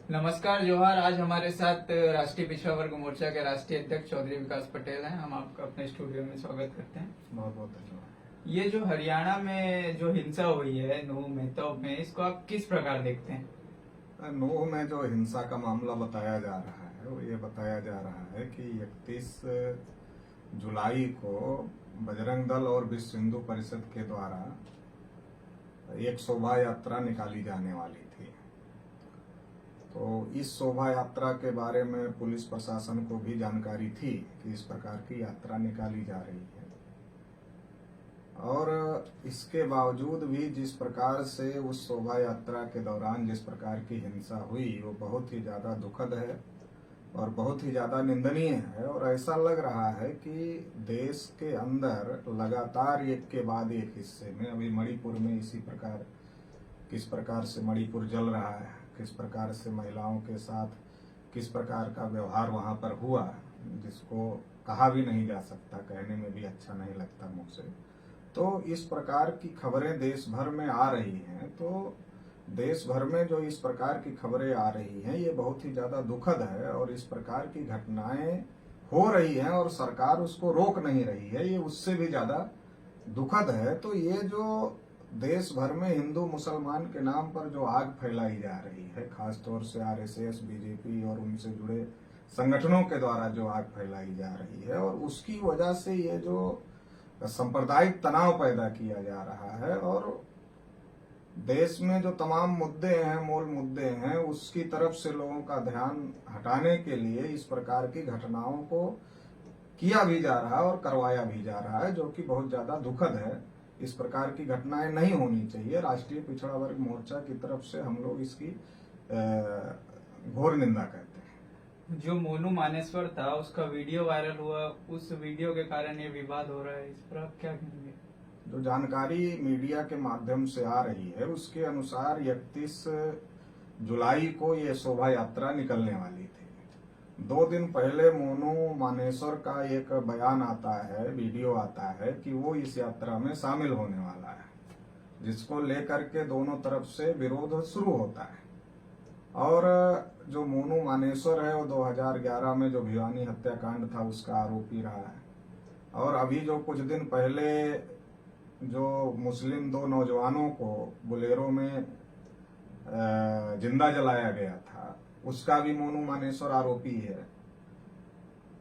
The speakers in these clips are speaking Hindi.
नमस्कार जोहार। आज हमारे साथ राष्ट्रीय पिछड़ा वर्ग मोर्चा के राष्ट्रीय अध्यक्ष चौधरी विकास पटेल हैं। हम आपका अपने स्टूडियो में स्वागत करते हैं। बहुत बहुत धन्यवाद। ये जो हरियाणा में जो हिंसा हुई है नूह मेहतोब में, इसको आप किस प्रकार देखते हैं? नूह में जो हिंसा का मामला बताया जा रहा है वो ये बताया जा रहा है कि 31 जुलाई को बजरंग दल और विश्व हिंदू परिषद के द्वारा एक शोभा यात्रा निकाली जाने वाली थी। तो इस शोभा यात्रा के बारे में पुलिस प्रशासन को भी जानकारी थी कि इस प्रकार की यात्रा निकाली जा रही है, और इसके बावजूद भी जिस प्रकार से उस शोभा यात्रा के दौरान जिस प्रकार की हिंसा हुई वो बहुत ही ज्यादा दुखद है और बहुत ही ज्यादा निंदनीय है। और ऐसा लग रहा है कि देश के अंदर लगातार एक के बाद एक हिस्से में, अभी मणिपुर में इसी प्रकार किस प्रकार से मणिपुर जल रहा है, किस प्रकार से महिलाओं के साथ किस प्रकार का व्यवहार वहां पर हुआ, जिसको कहा भी नहीं जा सकता, कहने में भी अच्छा नहीं लगता मुझ से। तो इस प्रकार की खबरें देश भर में आ रही हैं। तो देश भर में जो इस प्रकार की खबरें आ रही हैं ये बहुत ही ज्यादा दुखद है, और इस प्रकार की घटनाएं हो रही हैं और सरकार उसको रोक नहीं रही है, ये उससे भी ज्यादा दुखद है। तो ये जो देश भर में हिंदू मुसलमान के नाम पर जो आग फैलाई जा रही है, खासतौर से आरएसएस, बीजेपी और उनसे जुड़े संगठनों के द्वारा जो आग फैलाई जा रही है, और उसकी वजह से ये जो सांप्रदायिक तनाव पैदा किया जा रहा है और देश में जो तमाम मुद्दे हैं, मूल मुद्दे हैं, उसकी तरफ से लोगों का ध्यान हटाने के लिए इस प्रकार की घटनाओं को किया भी जा रहा है और करवाया भी जा रहा है, जो कि बहुत ज्यादा दुखद है। इस प्रकार की घटनाएं नहीं होनी चाहिए। राष्ट्रीय पिछड़ा वर्ग मोर्चा की तरफ से हम लोग इसकी घोर निंदा करते हैं। जो मोनू मानेश्वर था उसका वीडियो वायरल हुआ, उस वीडियो के कारण ये विवाद हो रहा है, इस पर आप क्या कहेंगे? जो जानकारी मीडिया के माध्यम से आ रही है उसके अनुसार 31 जुलाई को ये शोभा यात्रा निकलने वाली थी। 2 दिन पहले मोनू मानेश्वर का एक बयान आता है, वीडियो आता है कि वो इस यात्रा में शामिल होने वाला है, जिसको लेकर के दोनों तरफ से विरोध शुरू होता है। और जो मोनू मानेश्वर है वो 2011 में जो भिवानी हत्याकांड था उसका आरोपी रहा है, और अभी जो कुछ दिन पहले जो मुस्लिम 2 नौजवानों को बोलेरो में जिंदा जलाया गया था उसका भी मोनू मानेश्वर आरोपी है।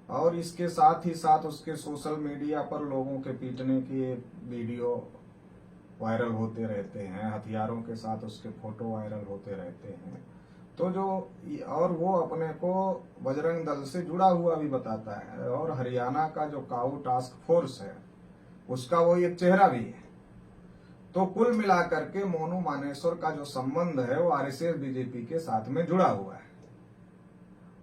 और इसके साथ ही साथ उसके सोशल मीडिया पर लोगों के पीटने के वीडियो वायरल होते रहते हैं, हथियारों के साथ उसके फोटो वायरल होते रहते हैं। तो जो और वो अपने को बजरंग दल से जुड़ा हुआ भी बताता है, और हरियाणा का जो काऊ टास्क फोर्स है उसका वो एक चेहरा भी है। तो कुल मिलाकर के मोनू मानेश्वर का जो संबंध है वो आरएसएस बीजेपी के साथ में जुड़ा हुआ है,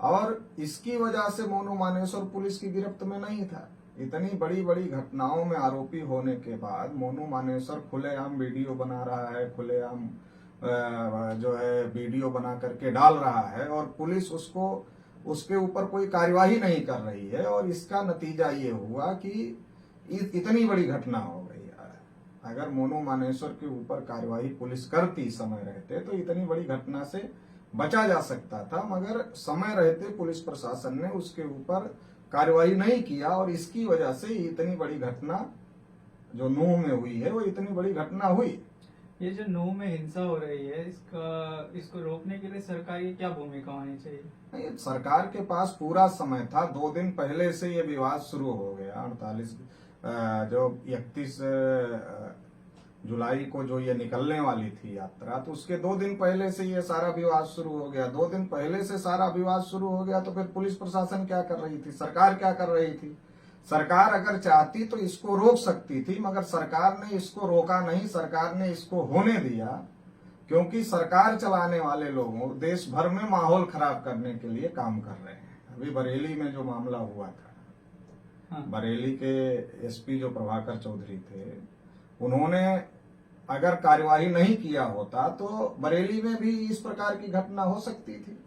और इसकी वजह से मोनू मानेश्वर पुलिस की गिरफ्त में नहीं था। इतनी बड़ी बड़ी घटनाओं में आरोपी होने के बाद मोनू मानेश्वर खुलेआम वीडियो बना रहा है, खुलेआम जो है वीडियो बना करके डाल रहा है, और पुलिस उसको उसके ऊपर कोई कार्यवाही नहीं कर रही है। और इसका नतीजा ये हुआ कि इतनी बड़ी घटना हो गई। अगर मोनू मानेश्वर के ऊपर कार्यवाही पुलिस करती समय रहते तो इतनी बड़ी घटना से बचा जा सकता था, मगर समय रहते पुलिस प्रशासन ने उसके ऊपर कार्यवाही नहीं किया, और इसकी वजह से इतनी बड़ी घटना जो नूह में हुई है वो इतनी बड़ी घटना हुई। ये जो नूह में हिंसा हो रही है, इसको रोकने के लिए सरकार की क्या भूमिका होनी चाहिए? नहीं, सरकार के पास पूरा समय था। 2 दिन पहले से ये विवाद शुरू हो गया। 48 जो 31 जुलाई को जो ये निकलने वाली थी यात्रा, तो उसके 2 दिन पहले से ये सारा विवाद शुरू हो गया। 2 दिन पहले से सारा विवाद शुरू हो गया तो फिर पुलिस प्रशासन क्या कर रही थी, सरकार क्या कर रही थी? सरकार अगर चाहती तो इसको रोक सकती थी, मगर सरकार ने इसको रोका नहीं, सरकार ने इसको होने दिया, क्योंकि सरकार चलाने वाले लोगों देश भर में माहौल खराब करने के लिए काम कर रहे हैं। अभी बरेली में जो मामला हुआ था, बरेली के एसपी जो प्रभाकर चौधरी थे, उन्होंने अगर कार्यवाही नहीं किया होता तो बरेली में भी इस प्रकार की घटना हो सकती थी।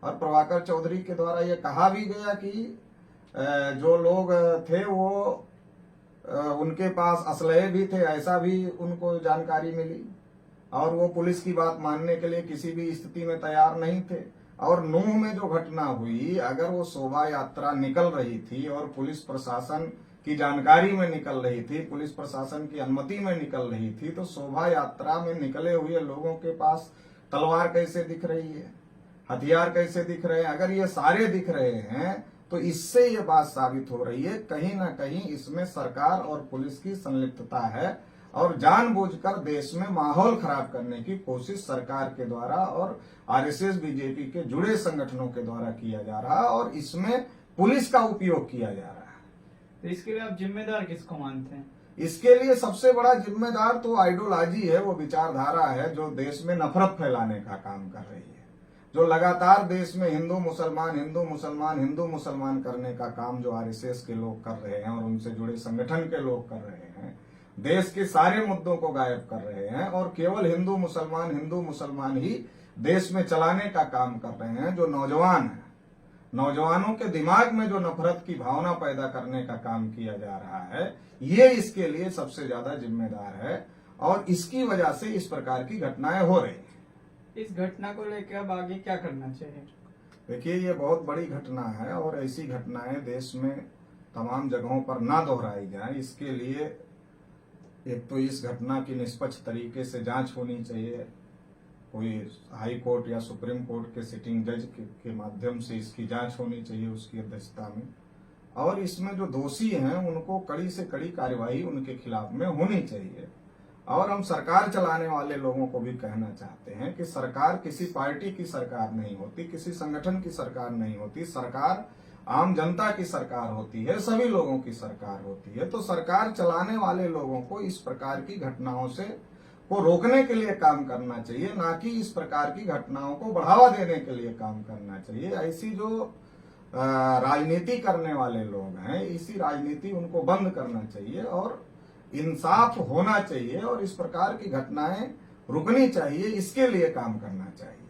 और प्रभाकर चौधरी के द्वारा यह कहा भी गया कि जो लोग थे वो उनके पास असलहे भी थे, ऐसा भी उनको जानकारी मिली। और वो पुलिस की बात मानने के लिए किसी भी स्थिति में तैयार नहीं थे। और नूह में जो घटना हुई, अगर वो शोभा यात्रा निकल रही थी और पुलिस प्रशासन की जानकारी में निकल रही थी, पुलिस प्रशासन की अनुमति में निकल रही थी, तो शोभा यात्रा में निकले हुए लोगों के पास तलवार कैसे दिख रही है, हथियार कैसे दिख रहे हैं? अगर ये सारे दिख रहे हैं तो इससे ये बात साबित हो रही है कहीं ना कहीं इसमें सरकार और पुलिस की संलिप्तता है और जानबूझकर देश में माहौल खराब करने की कोशिश सरकार के द्वारा और आरएसएस बीजेपी के जुड़े संगठनों के द्वारा किया जा रहा है और इसमें पुलिस का उपयोग किया जा रहा है। तो इसके लिए आप जिम्मेदार किसको मानते हैं? इसके लिए सबसे बड़ा जिम्मेदार तो आइडियोलॉजी है, वो विचारधारा है जो देश में नफरत फैलाने का काम कर रही है, जो लगातार देश में हिंदू मुसलमान हिंदू मुसलमान हिंदू मुसलमान करने का काम जो आरएसएस के लोग कर रहे हैं और उनसे जुड़े संगठन के लोग कर रहे हैं, देश के सारे मुद्दों को गायब कर रहे हैं और केवल हिंदू मुसलमान ही देश में चलाने का काम कर रहे हैं। जो नौजवान है, नौजवानों के दिमाग में जो नफरत की भावना पैदा करने का काम किया जा रहा है, ये इसके लिए सबसे ज्यादा जिम्मेदार है और इसकी वजह से इस प्रकार की घटनाएं हो रही हैं। इस घटना को लेकर अब आगे क्या करना चाहिए? देखिए, ये बहुत बड़ी घटना है और ऐसी घटनाएं देश में तमाम जगहों पर ना दोहराई जाए, इसके लिए एक तो इस घटना की निष्पक्ष तरीके से जांच होनी चाहिए। कोई हाई कोर्ट या सुप्रीम कोर्ट के सिटिंग जज के माध्यम से इसकी जांच होनी चाहिए उसकी अध्यक्षता में, और इसमें जो दोषी हैं उनको कड़ी से कड़ी कार्यवाही उनके खिलाफ में होनी चाहिए। और हम सरकार चलाने वाले लोगों को भी कहना चाहते हैं कि सरकार किसी पार्टी की सरकार नहीं होती, किसी संगठन की सरकार नहीं होती, सरकार आम जनता की सरकार होती है, सभी लोगों की सरकार होती है। तो सरकार चलाने वाले लोगों को इस प्रकार की घटनाओं से को रोकने के लिए काम करना चाहिए, ना कि इस प्रकार की घटनाओं को बढ़ावा देने के लिए काम करना चाहिए। ऐसी जो राजनीति करने वाले लोग हैं, इसी राजनीति उनको बंद करना चाहिए और इंसाफ होना चाहिए और इस प्रकार की घटनाएं रुकनी चाहिए, इसके लिए काम करना चाहिए।